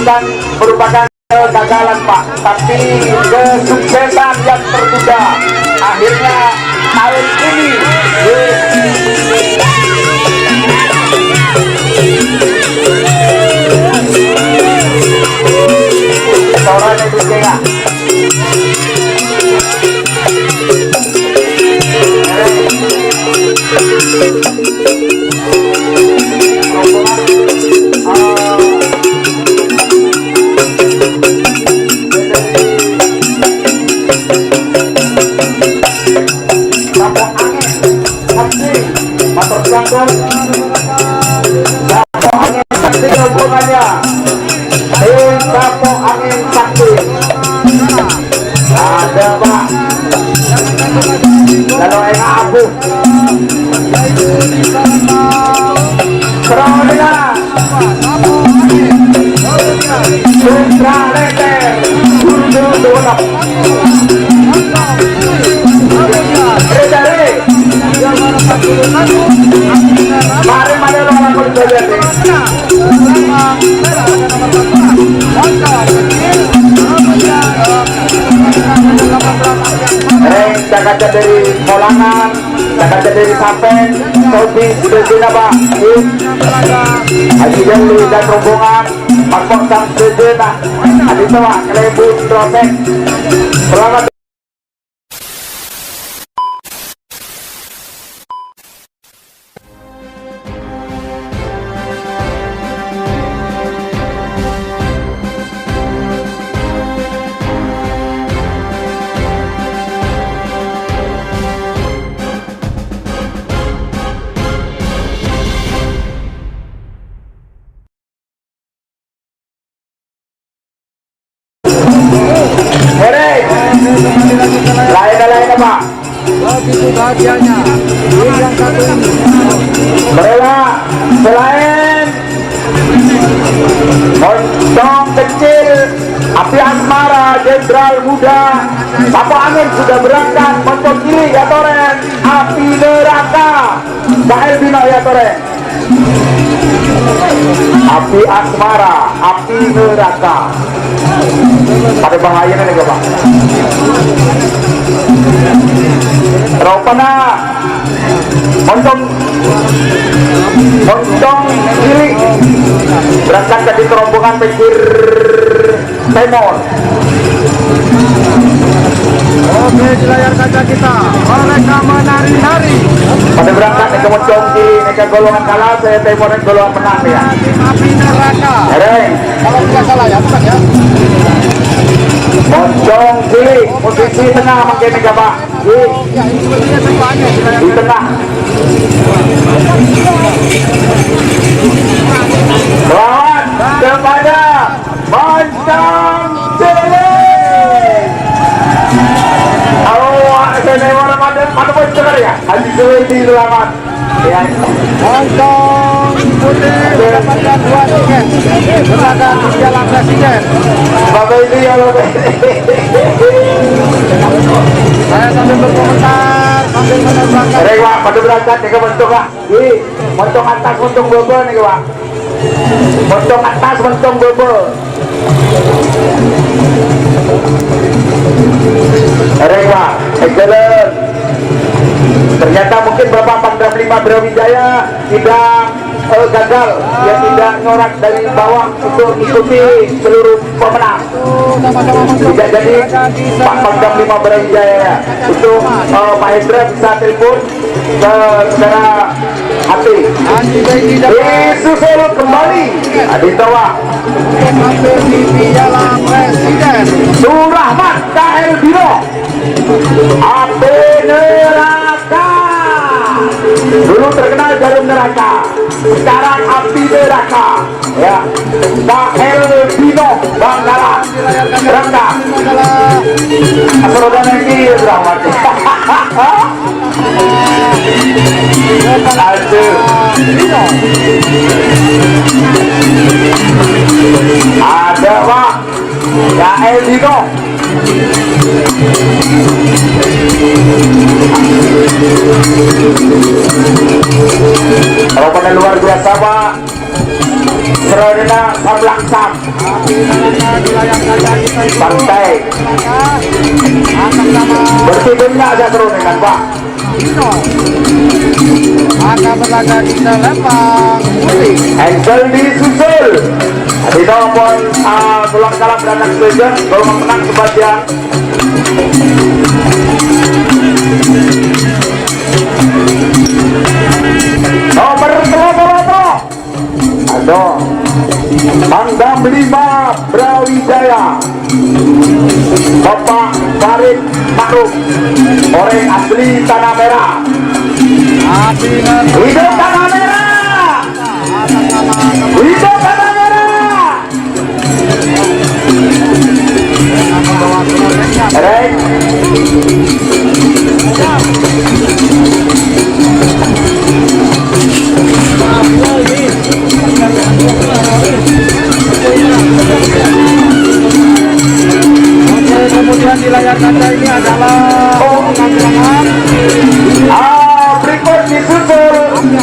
bukan merupakan kegagalan Pak, tapi kesuksesan yang tertunda. Akhirnya tahun ini orang itu juga ada Pak kalau enggak abu Prodina Sutra Leter Guru Dolap Redare mari orang kulit belajar Jakarta dari Molangan, Jakarta dari Sapen, Saudi, Sudena Pak, Haji Jali dan rombongan, Pak Sang Sudena, Haji Tawa, Kelebu, Trofek, selamat. Lain Pak. Begitu bahagianya. Yang satu ini. Mereka selain moncong kecil, api asmara, jenderal muda, Bapak Angin sudah berangkat, moncong kiri ya Toren, api neraka, KL Bino ya Toren. Api asmara, api neraka. Ada bahayanya nih Pak. Ropana moncong kiri berangkat dari rombongan pinggir Temon. Oke, di layar kaca kita mereka menari-nari pada berangkat ke moncong kiri, mereka golongan kalah, saya Temon yang golongan menang ya. Api neraka. Kalau tidak salah ya, bukan ya. Moncong kiri, posisi tengah makin nih Pak. Di tengah. Lawan kepada moncong kiri. Awak saya orang mana pun dengar ya. Haji Kiri di selamat. Ya. Moncong putih mendapatkan 2 tiket berlaga di Piala Presiden. Bapak ini ya Bapak. Saya sambil berkomentar sambil menerbangkan. Rewa pada berangkat nih bentuk Pak. Di moncong atas moncong bobo nih Pak. Moncong atas moncong bobo. Rewa, excellent. Ternyata mungkin Bapak Pangdam 5 Brawijaya tidak gagal, dia tidak nyorak dari bawah untuk mengikuti seluruh pemenang. Tidak jadi Pak Pangdam 5 Brawijaya untuk Pak Hendra bisa telepon ke saudara hati. Disusul kembali Aditawa di Piala Presiden Surahman KL Bino api neraka. Dulu terkenal jarum neraka, sekarang api neraka ya. KL Bino Bangkalan berangkat roda lagi selamat. Aduh, ada Pak KL Bino. Rombongan luar biasa Pak. Serodina Sablangsam santai bersihnya ada Serodina Pak akan berlaga kita lempang Angel disusul Adino pun tulang kalah beranak saja kalau menang sebagian nomor telopo aduh Pangdam 5 Brawijaya Bapak Farid Makruf orang asli Tanah Merah hidup Tanah Merah hidup Tanah Merah Rek kemudian di layar kaca ini adalah berikut disusul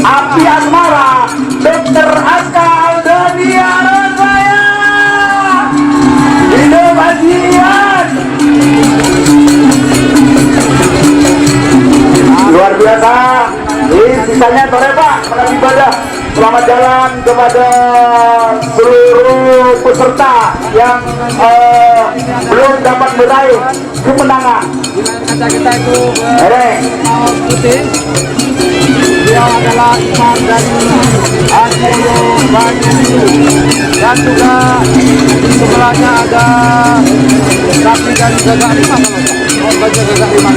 Api Asmara Dr. Aska Aldania Rasaya Indonesian luar biasa. Sisanya sore Pak menang ibadah. Selamat jalan kepada seluruh peserta yang belum dapat meraih kemenangan. kaca kita itu putih. Dia adalah imam dari Anjiro Banyu dan juga sebelahnya ada sapi dari Gagak Lima baju Gagak Lima.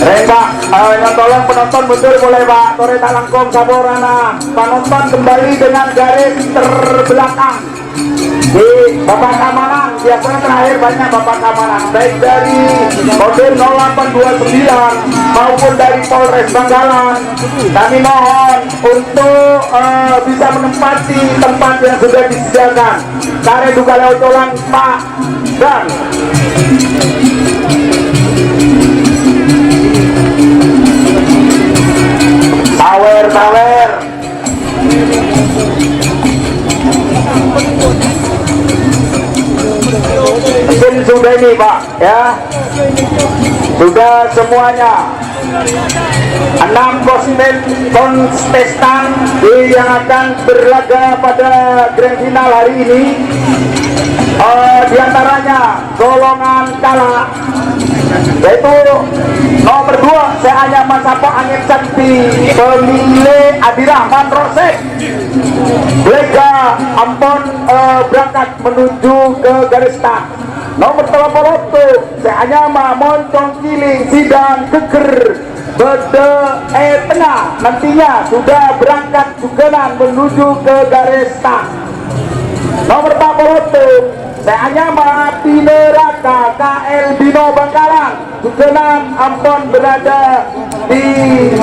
Pak, tolong penonton mundur boleh Pak. Tore tak langkung saborana. Penonton kembali dengan garis terbelakang. Di Bapak Kamanan, biasanya terakhir banyak Bapak Kamanan, baik dari Kodim 0829 maupun dari Polres Bangkalan. Kami mohon untuk bisa menempati tempat yang sudah disediakan. Kare duka lewat tolong Pak dan Tawer. Mungkin sudah ini Pak ya, sudah semuanya 6 kontestan yang akan berlaga pada grand final hari ini. Diantaranya golongan kalah yaitu nomor 2 saya hanya Masapo Angin Sakti pemilih Adirahman Rosek Blega Ampon berangkat menuju ke garis start. Nomor 30 saya hanya Moncong Kiling Sidang Keker Bede Tengah nantinya sudah berangkat juga menuju ke garis start. Nomor 40 saya hanya Api Neraka KL Bino Bangkalan Tukenan Ampon berada di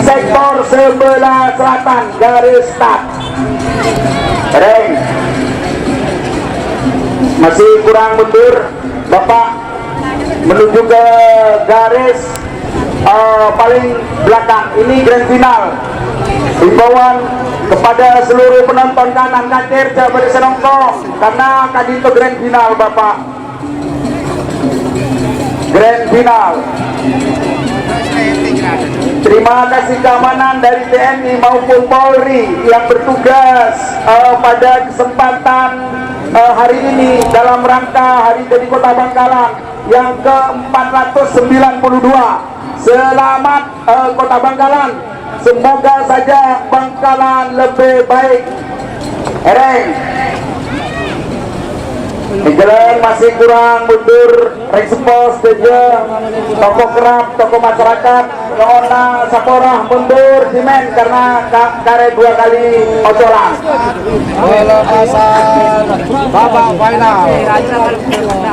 sektor sebelah selatan garis start. Reng masih kurang mundur Bapak menuju ke garis paling belakang. Ini grand final. Himbauan kepada seluruh penonton kanan kacir Jabar Senongko karena tadi itu grand final Bapak. Grand final. Terima kasih keamanan dari TNI maupun Polri yang bertugas pada kesempatan hari ini dalam rangka Hari Jadi Kota Bangkalan yang ke-492. Selamat Kota Bangkalan. Semoga saja Bangkalan lebih baik. Ereng jalan masih kurang mundur. Respons saja toko kerap, toko masyarakat Leona Saporah mundur Simen karena kare 2 kali ocolan. Pelepasan babak final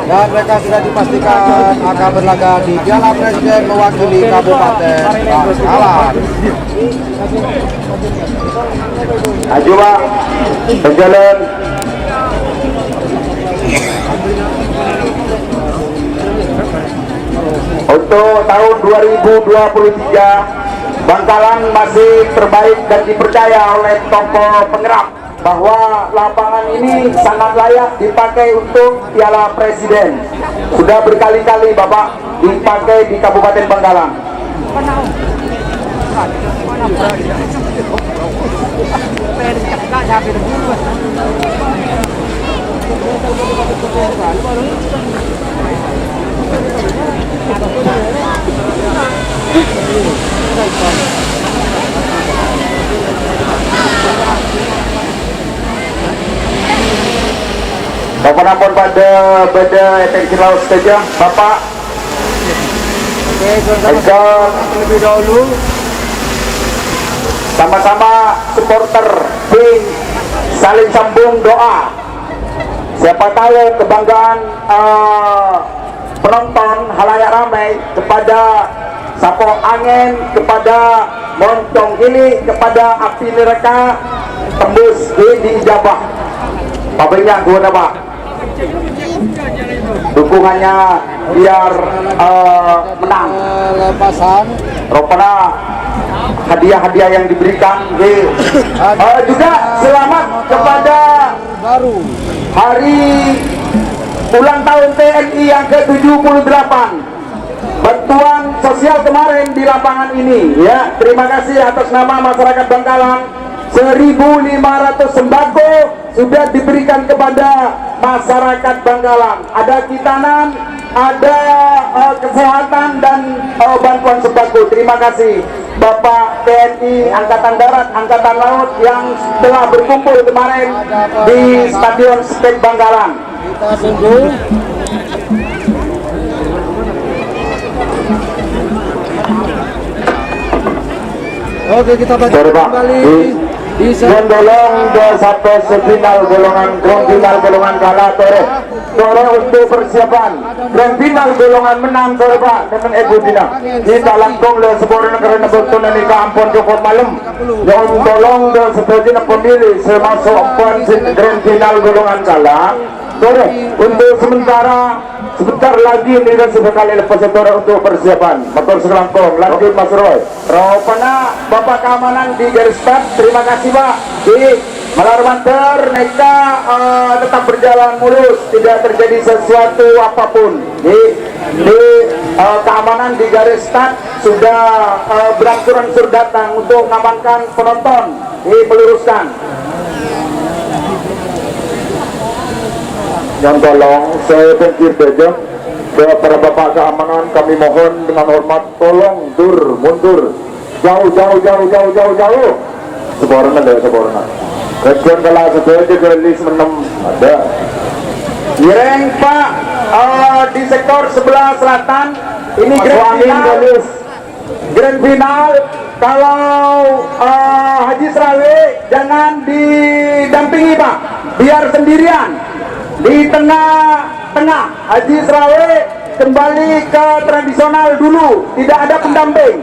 dan mereka sudah dipastikan akan berlaga di Piala Presiden mewakili Kabupaten Bangkalan. Aju Pak, berjalan. Untuk tahun 2023 Bangkalan masih terbaik dan dipercaya oleh tokoh penggerak bahwa lapangan ini sangat layak dipakai untuk Piala Presiden. Sudah berkali-kali Bapak dipakai di Kabupaten Bangkalan. Bapak pada efek laut saja Bapak. Oke, saudara terlebih dahulu Sama-sama supporter tim saling sambung doa. Siapa tahu kebanggaan penonton halayak ramai kepada sapo angin, kepada moncong ini, kepada api neraka tembus di ijabah. Pabriknya gua Pak. Dukungannya biar menang. lepasan Rupanya hadiah-hadiah yang diberikan juga selamat kepada baru hari ulang tahun TNI yang ke-78, bantuan sosial kemarin di lapangan ini ya. Terima kasih atas nama masyarakat Bangkalan. 1.500 sembako sudah diberikan kepada masyarakat Bangkalan. Ada kitanan, ada kesehatan dan bantuan sembako. Terima kasih Bapak TNI Angkatan Darat, Angkatan Laut yang telah berkumpul kemarin di Stadion Stek Bangkalan. kita tunggu. Oke, kita baca kembali di Gondolong sampai final golongan grand final golongan kalah Tore untuk persiapan grand final golongan menang Tore Pak dengan Egu Dina kita langkong le sebuah negara betul ni kampung Joko Malam yang tolong dan seperti pemilih termasuk empat grand final golongan kalah Tore untuk sebentar lagi ini dan sekali lepas Tore untuk persiapan motor selangkong lanjut Mas Roy Ropana Bapak keamanan di garis start. Terima kasih Pak di Malarmanter Neka tetap berjalan mulus, tidak terjadi sesuatu apapun di keamanan di garis start sudah berangsur-angsur datang untuk mengamankan penonton meluruskan. Yang tolong saya pikir saja para bapak keamanan kami mohon dengan hormat tolong mundur jauh seborna Rekan kelas sebagai gelis menem ada Gireng Pak di sektor sebelah selatan ini grand final kalau Haji Serawe jangan didampingi Pak biar sendirian di tengah Haji Serawe kembali ke tradisional dulu tidak ada pendamping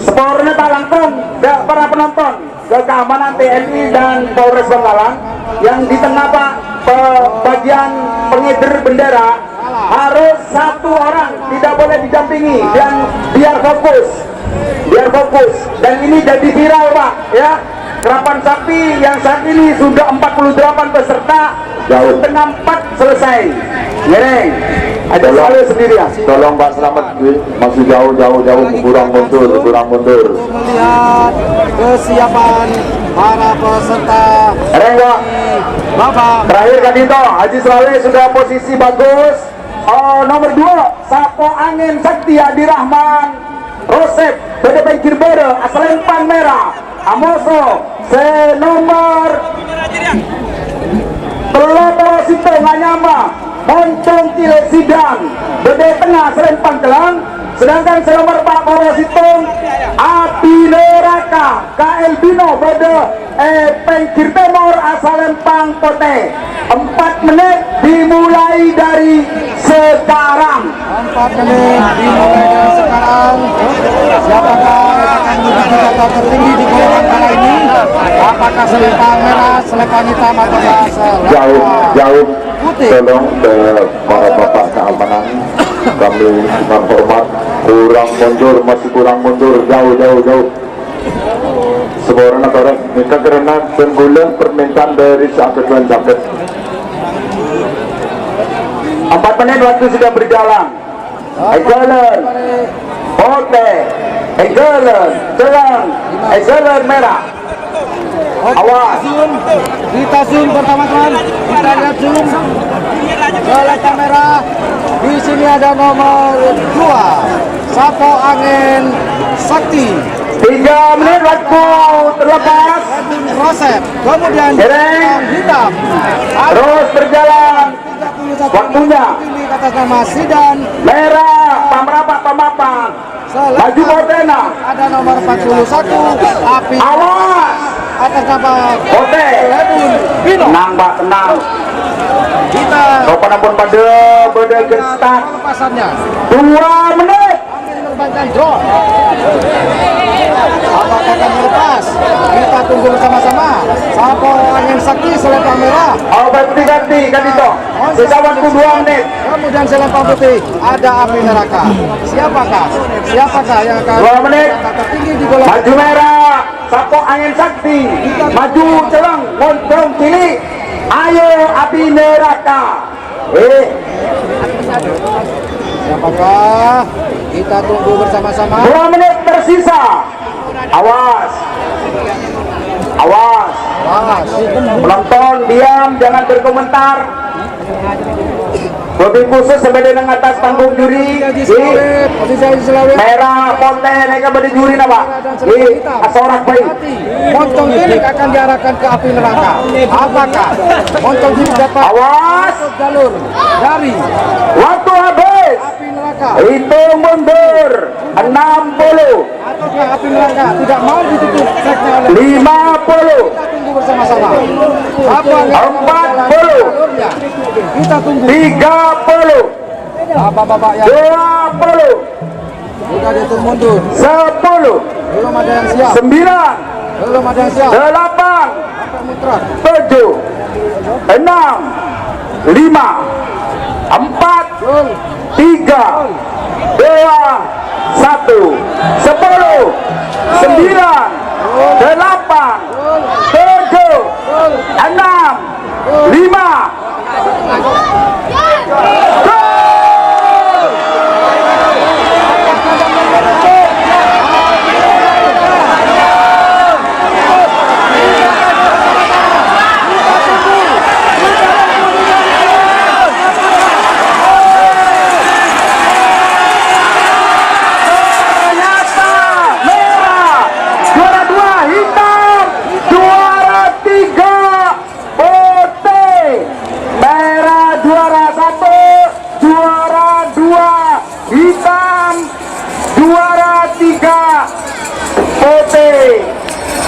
spornya tak langsung para penonton ke keamanan TNI dan Polres Bangkalan yang di tengah Pak bagian pengeder bendera harus satu orang tidak boleh didampingi dan biar fokus dan ini jadi viral Pak ya. Kerapan sapi yang saat ini sudah 48 peserta jauh tengah 4 selesai Ngereng ada selalu sendirian tolong Pak selamat masih jauh kurang mundur melihat kesiapan para peserta Renggo Bapak terakhir kan itu Haji Selawe sudah posisi bagus nomor 2 Sapo Angin Sakti Adi Rahman Rosep BDP Kirbere asal Empang Merah Amoso senomor Peloto Sito Nganyama Moncong Tile Sidang Bede Tengah Serempang Telang sedangkan senomor 4 Porositong Api Neraka KL Bino Bede Pengkir Timur asal Empang Pote 4 menit dimulai dari sekarang 4 menit dimulai dari sekarang. Siapakah akan menjadi data tertinggi di golongan kala ini? Apakah selempang merah, selempang hitam atau jauh putih? tolong ke para bapak keamanan kami dengan hormat masih kurang mundur jauh Sebuah orang orang minta karena tenggulan permintaan dari sahabat Tuan Jaket. 4 menit waktu sudah berjalan. Ejalan, Oke, Ejalan, Jelang, Ejalan merah. Awas. Kita zoom pertama teman, kita lihat zoom oleh kamera. Di sini ada nomor 2, Sapo Angin Sakti. 3 menit waktu terlepas. Rosep, kemudian Dereng. hitam. Terus berjalan. 31 Waktunya. pilih atas nama Sidan. Merah, pamrapak pamapang. Maju Botena. Ada nomor 41, Api. Awas. Atas nama Bote. Lebun Bino. Tenang Pak, tenang. Kita Rokonan pun pada gestak. pelepasannya. 2 menit. Angin menerbangkan drone. Apakah akan melepas? Kita tunggu bersama-sama. Sapo Angin Sakti selempang merah. Oh, ganti Kadito. Sisa waktu 2 menit. Kemudian selempang putih ada api neraka. Siapakah yang akan 2 menit. tertinggi di bola? Maju merah. Sapo Angin Sakti. Maju Celang. Moncong Cilik. Ayo api neraka. Siapakah? Kita tunggu bersama-sama. 2 menit tersisa. Awas. Awas. Penonton diam, jangan berkomentar. Lebih khusus sampai dengan atas panggung juri. Posisi Sulawesi. Merah, Ponte, mereka pada juri apa? Asorak baik. Moncong Cilik akan diarahkan ke api neraka. Apakah Moncong Cilik dapat Awas. masuk jalur dari Waktu habis. api neraka? Hitung mundur. 60. Ataukah api neraka tidak mau ditutup seknya oleh 50. kita tunggu bersama-sama. Apa yang 40. jalurnya? Kita tunggu. 30. Bapak-bapak yang 20. sudah dihitung mundur. 10. Belum ada yang siap. 9. Belum ada yang siap. 8. Sampai mutlak. 7. 6. 5. 4. Betul. 3. 2. 1. 10. 9. 8. 7. 6. 5.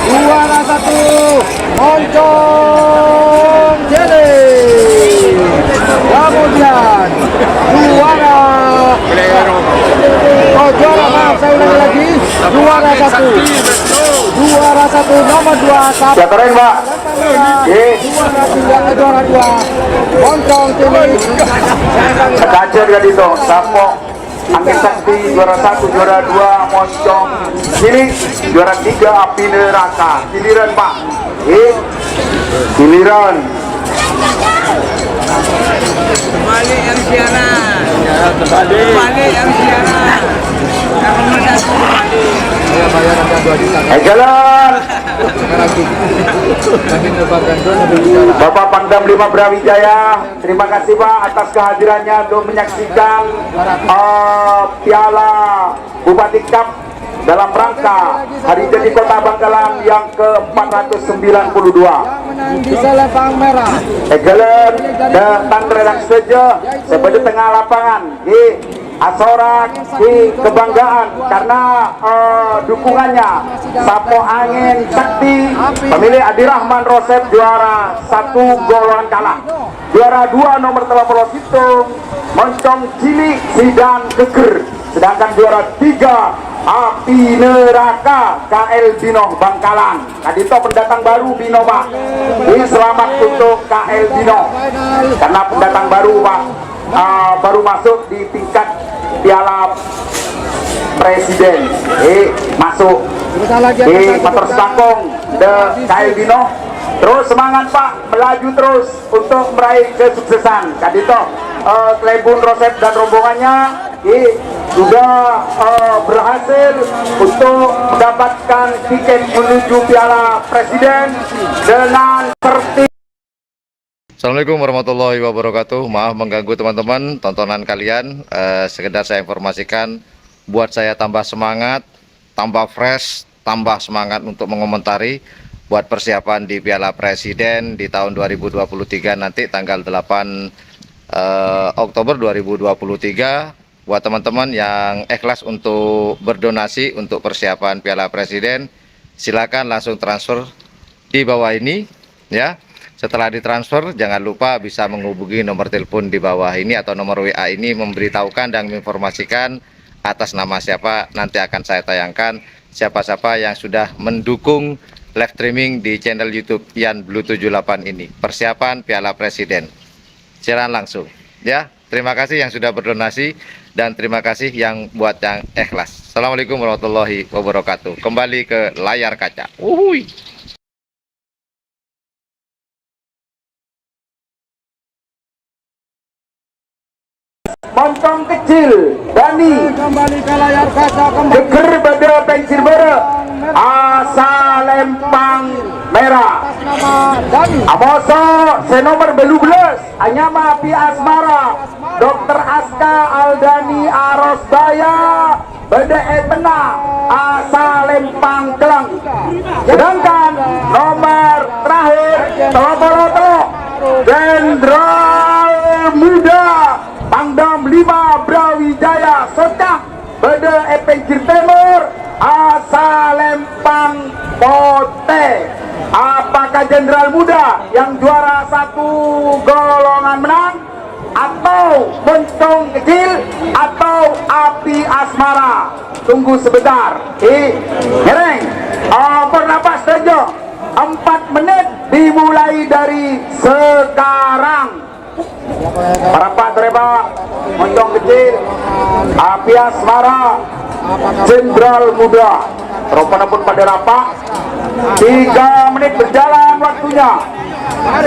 Juara 1 Moncong Cilik. Kemudian juara maaf saya ulangi lagi. Juara 1 nomor 2 Sapo. Ya keren Pak. Juara 2 Moncong Cilik. Kacer kan itu. Sapo Angin Sakti juara 1, juara 2 Moncong Cilik, juara 3 Api Neraka. Giliran Pak. Giliran. Balik yang siaran. Balik yang siaran. Nomor 1 balik. Jalan. Bapak Pangdam 5 Brawijaya, terima kasih Pak atas kehadirannya untuk menyaksikan Piala Bupati Cup dalam rangka Hari Jadi Kota Bangkalan yang ke-492. Menang di selempang merah. Jalan dan redak saja sebagai tengah lapangan di Asorak di kebanggaan karena dukungannya Sapo Angin Sakti pemilik Adi Rahman Rosep juara 1 golongan kalah, juara 2 nomor telepon Situng Moncong Cilik Sidan Geger, sedangkan juara 3 Api Neraka KL Bino Bangkalan. Kadito pendatang baru Bino Pak, ini selamat untuk KL Bino karena pendatang baru Pak, baru masuk di tingkat Piala presiden. Masuk Sebentar lagi akan di satu motor berjalan. Stangkong de KL Dino. Terus semangat Pak, melaju terus untuk meraih kesuksesan. Kadito Klebun Rosep dan rombongannya sudah berhasil untuk mendapatkan tiket menuju Piala Presiden dengan tertib. Assalamualaikum warahmatullahi wabarakatuh. Maaf mengganggu teman-teman tontonan kalian. Sekedar saya informasikan, buat saya tambah semangat, tambah fresh, tambah semangat untuk mengomentari buat persiapan di Piala Presiden di tahun 2023 nanti tanggal 8 Oktober 2023. Buat teman-teman yang ikhlas untuk berdonasi untuk persiapan Piala Presiden, silakan langsung transfer di bawah ini ya. Setelah ditransfer, jangan lupa bisa menghubungi nomor telepon di bawah ini atau nomor WA ini, memberitahukan dan menginformasikan atas nama siapa. Nanti akan saya tayangkan siapa-siapa yang sudah mendukung live streaming di channel YouTube Yan Blue 78 ini. Persiapan Piala Presiden. Siaran langsung ya. Terima kasih yang sudah berdonasi dan terima kasih yang buat yang ikhlas. Assalamualaikum warahmatullahi wabarakatuh. Kembali ke layar kaca. Uhuy. Montong kecil Dani Kembali ke layar kaca, kembali Deger pada pensil bere asa lempang merah nama Dani. Amoso senomor belubeles anyama pi asmara Dr. Aska Aldani Arosbaya beda pena asa lempang kelang. Sedangkan nomor terakhir tolo Jenderal Muda Pangdam 5 Brawijaya Socak beda Penjir Timur asa lempang pote. Apakah Jenderal Muda yang juara satu golongan menang, atau Moncong Kecil, atau Api Asmara? Tunggu sebentar. Ngereng bernapas tejo 4 menit dimulai dari sekarang. Para Pak Tereba, Moncong Kecil, Api Asmara, Jenderal Muda. Rompana pun pada rapat. 3 menit berjalan waktunya.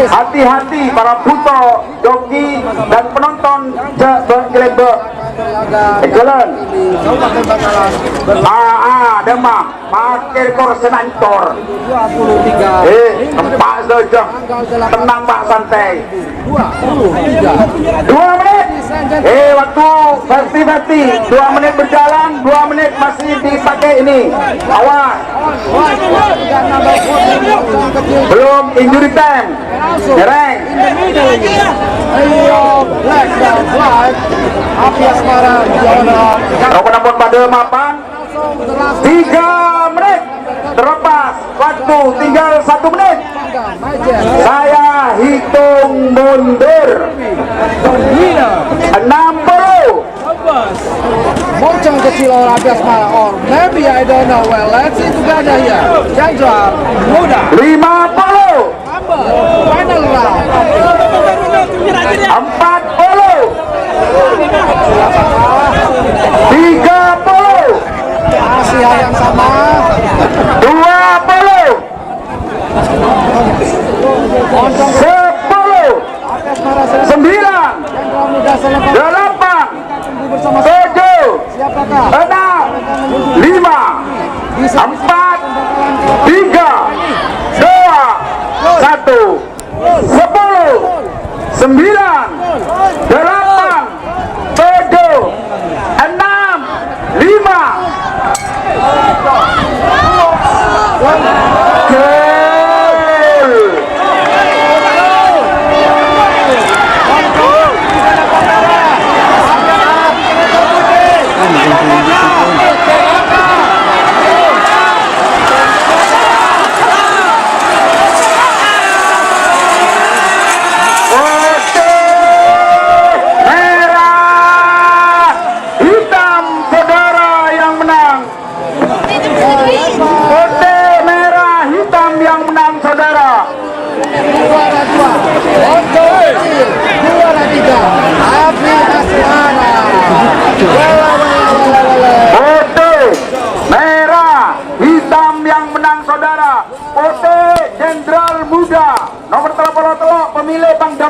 Hati-hati para puto, joki dan penonton jelebe. Jalan. Demam. Makin korsen ancor. 4 saja. Tenang Pak, santai. 2 menit. Waktu versi 2 menit berjalan, 2 menit masih dipakai ini. Awas. Belum injury time. Ngereng. Rompon pada mapan. 3 menit terlepas. Waktu tinggal 1 menit. Saya hitung mundur. 60. Moncong Kecil or Api Asmara, or maybe I don't know. Well, let's see together here. Jenderal Muda. 50. Final round. 40. 30. Masih hal yang sama. 20. Moncong 10. Api Asmara 9. Jenderal Muda selepas 8. tunggu bersama 7. siapakah 6. 5. 4. 3. 2. 1. 10. 9. 8. 7. 6. 5.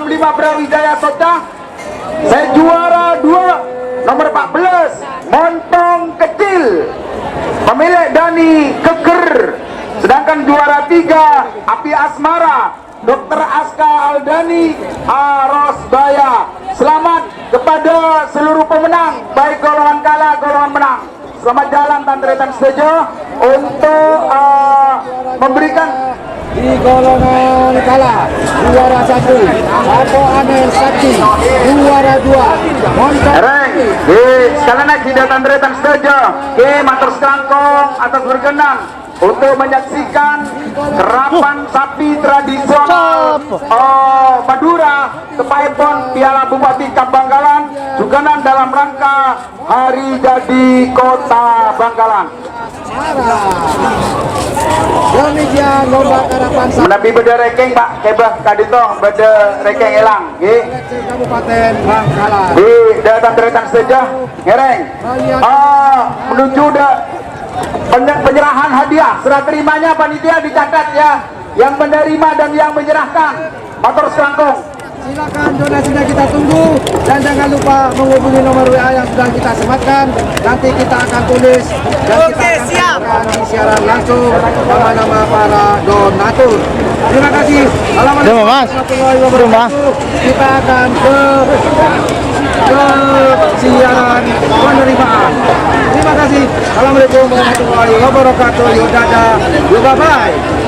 65 Brawijaya Socah. Saya juara 2 nomor 14 Montong Kecil pemilik Dani Keker. Sedangkan juara 3 Api Asmara Dr. Aska Aldani Arosbaya. Selamat kepada seluruh pemenang, baik golongan kalah, golongan menang. Selamat jalan Tantretan Sejo untuk memberikan di golongan kalah juara 1 Apo Amel Sakti, juara 2 Montong Reng, sekalian naik di Tantretan Sejo ke Matur Selangkong atas berkenan untuk menyaksikan kerapan sapi tradisional Madura Tepaipon Piala Bupati Bangkalan juga dalam rangka Hari Jadi Kota Bangkalan. demikian lomba karapan sapi Menapi beda rekeng Pak Kebah Kadito beda rekeng elang Kabupaten Bangkalan. di Datan Teretan Sejah ngereng menuju penyerahan hadiah. Serah terimanya panitia dicatat ya, yang menerima dan yang menyerahkan. Matur selangkung. Silakan donasinya kita tunggu dan jangan lupa menghubungi nomor WA yang sudah kita sematkan. Nanti kita akan tulis dan kita akan di siaran langsung nama-nama para donatur. Terima kasih. Assalamualaikum warahmatullahi wabarakatuh. Kita akan ke siaran penerimaan. Terima kasih. Assalamualaikum warahmatullahi wabarakatuh. Yuk dadah. Yuk bye bye.